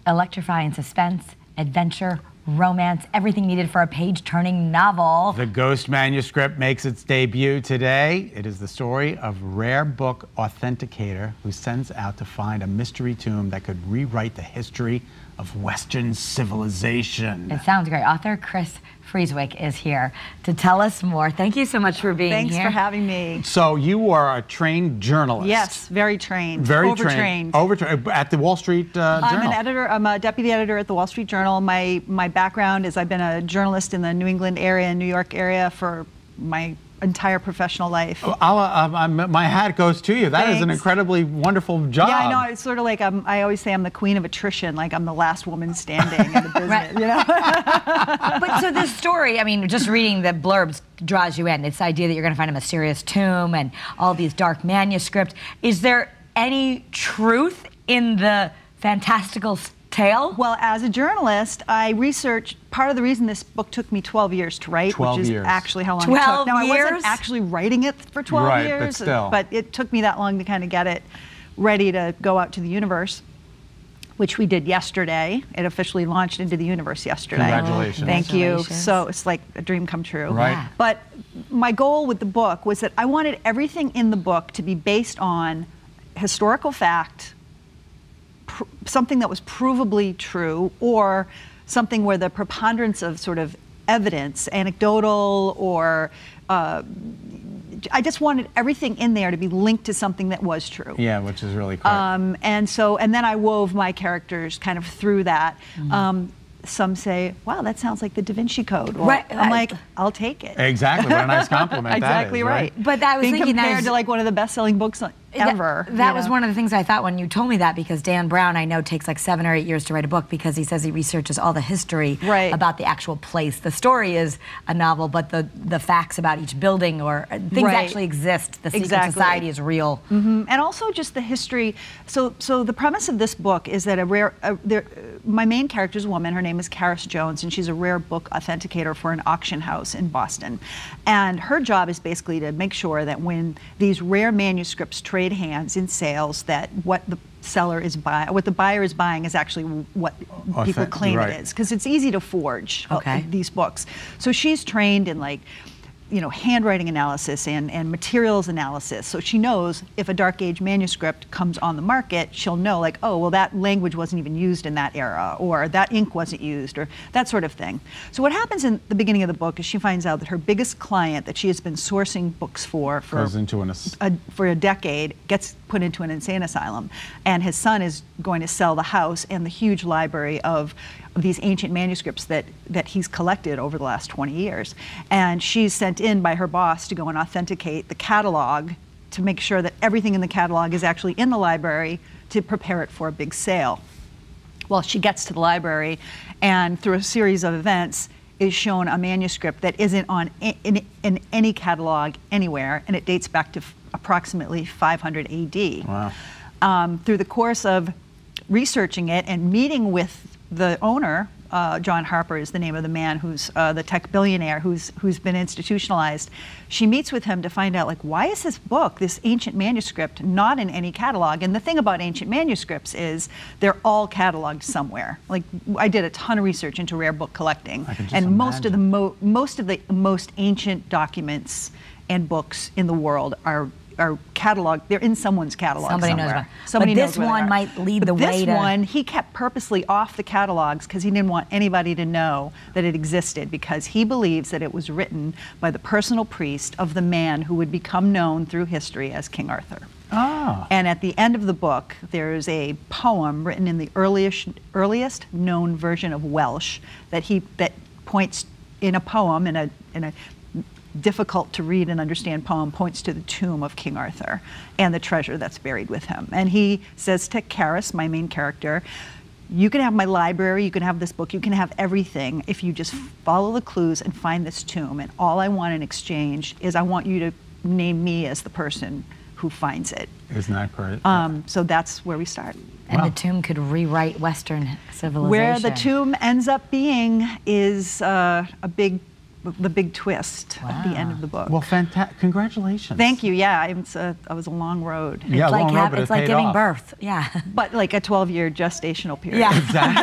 electrifying suspense, adventure, romance, everything needed for a page-turning novel. The Ghost Manuscript makes its debut today. It is the story of rare book authenticator who sends out to find a mystery tomb that could rewrite the history of Western civilization. It sounds great. Author Kris Frieswick is here to tell us more. Thank you so much for being here. Thanks for having me. So you are a trained journalist. Yes, very trained. Very overtrained. Overtrained. At the Wall Street Journal. I'm an editor. I'm a deputy editor at the Wall Street Journal. My background is I've been a journalist in the New England area and New York area for my entire professional life. My hat goes to you. That Thanks. is an incredibly wonderful job. Yeah, I know. It's sort of like I always say I'm the queen of attrition. Like I'm the last woman standing in the business. Right. You know. But so this story, I mean, just reading the blurbs draws you in. It's the idea that you're going to find a mysterious tomb and all these dark manuscripts. Is there any truth in the fantastical tale? Well, as a journalist, I researched. Part of the reason this book took me 12 years to write, 12 which is years. actually how long 12 it took. Now, years? I wasn't actually writing it for 12 right, years, but still. But it took me that long to kind of get it ready to go out to the universe, which we did yesterday. It officially launched into the universe yesterday. Congratulations. Thank you. So it's like a dream come true. Right. Yeah. But my goal with the book was that I wanted everything in the book to be based on historical fact, something that was provably true, or something where the preponderance of sort of evidence, anecdotal, or I just wanted everything in there to be linked to something that was true. Yeah, which is really cool. And then I wove my characters kind of through that. Mm-hmm. Some say, wow, that sounds like the Da Vinci Code. Well, Right. I'm like, I'll take it. Exactly. What a nice compliment Exactly that is, right. But I was being thinking compared that is, to like one of the best-selling books ever. That was one of the things I thought when you told me that, because Dan Brown, I know, takes like 7 or 8 years to write a book because he says he researches all the history about the actual place. The story is a novel, but the facts about each building or things actually exist. The secret society is real. Mm-hmm. And also just the history. So the premise of this book is that my main character is a woman. Her name is Kris Jones, and she's a rare book authenticator for an auction house in Boston. And her job is basically to make sure that when these rare manuscripts trade hands in sales, that what the seller is buying, what the buyer is buying, is actually what people claim it is, because it's easy to forge these books. So she's trained in handwriting analysis and materials analysis. So she knows if a Dark Age manuscript comes on the market, she'll know like, oh, well, that language wasn't even used in that era, or that ink wasn't used, or that sort of thing. So what happens in the beginning of the book is she finds out that her biggest client that she has been sourcing books for a decade gets put into an insane asylum, and his son is going to sell the house and the huge library of these ancient manuscripts that he's collected over the last 20 years. And she's sent in by her boss to go and authenticate the catalog to make sure that everything in the catalog is actually in the library to prepare it for a big sale. Well, she gets to the library and through a series of events is shown a manuscript that isn't in any catalog anywhere, and it dates back to approximately 500 AD. Wow. Through the course of researching it and meeting with the owner, John Harper is the name of the man who's the tech billionaire who's been institutionalized. She meets with him to find out, like, why is this book, this ancient manuscript, not in any catalog? And the thing about ancient manuscripts is they're all cataloged somewhere. Like, I did a ton of research into rare book collecting, and most of the most ancient documents and books in the world are cataloged. They're in someone's catalog Somebody somewhere. knows about. Somebody but knows this where one they are. might lead But the way to. This one, he kept purposely off the catalogs because he didn't want anybody to know that it existed, because he believes that it was written by the personal priest of the man who would become known through history as King Arthur. Ah. And at the end of the book, there's a poem written in the earliest known version of Welsh that points in a poem in a difficult to read and understand poem, points to the tomb of King Arthur and the treasure that's buried with him. And he says to Kris, my main character, you can have my library, you can have this book, you can have everything if you just follow the clues and find this tomb. And all I want in exchange is I want you to name me as the person who finds it. Isn't that great? So that's where we start. And the tomb could rewrite Western civilization. Where the tomb ends up being is a big the big twist at the end of the book. Well, fantastic! Congratulations. Thank you. Yeah, it was a long road. Yeah, it's like, long road, but it's like giving birth. Yeah. But like a 12-year gestational period. Yeah. Exactly.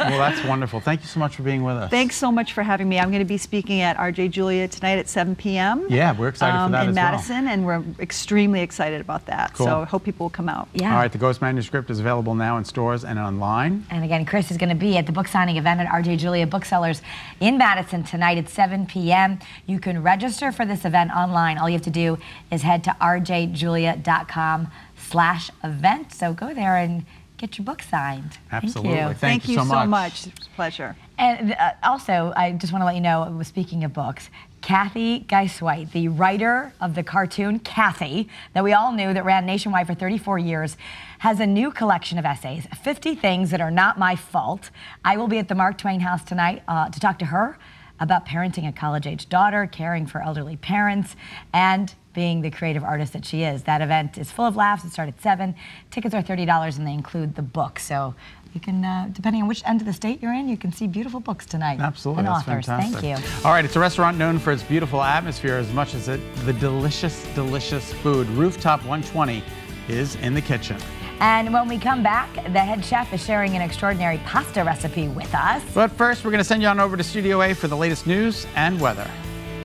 Well, that's wonderful. Thank you so much for being with us. Thanks so much for having me. I'm going to be speaking at RJ Julia tonight at 7 p.m. Yeah, we're excited for that in as Madison, and we're extremely excited about that. Cool. So I hope people will come out. Yeah. All right, the Ghost Manuscript is available now in stores and online. And again, Kris is going to be at the book signing event at RJ Julia Booksellers in Madison tonight at 7 p.m. You can register for this event online. All you have to do is head to rjjulia.com/event. So go there and get your book signed. Absolutely. Thank you. Thank you so much. It's a pleasure. And also, I just want to let you know, speaking of books, Kathy Geiss, the writer of the cartoon Kathy, that we all knew that ran nationwide for 34 years, has a new collection of essays, 50 Things That Are Not My Fault. I will be at the Mark Twain House tonight to talk to her about parenting a college-age daughter, caring for elderly parents, and being the creative artist that she is. That event is full of laughs. It starts at 7. Tickets are $30 and they include the book. So you can, depending on which end of the state you're in, you can see beautiful books tonight. Absolutely, and that's authors. fantastic. Thank you. All right, it's a restaurant known for its beautiful atmosphere as much as the delicious, delicious food. Rooftop 120 is in the kitchen. And when we come back, the head chef is sharing an extraordinary pasta recipe with us. But first, we're going to send you on over to Studio A for the latest news and weather.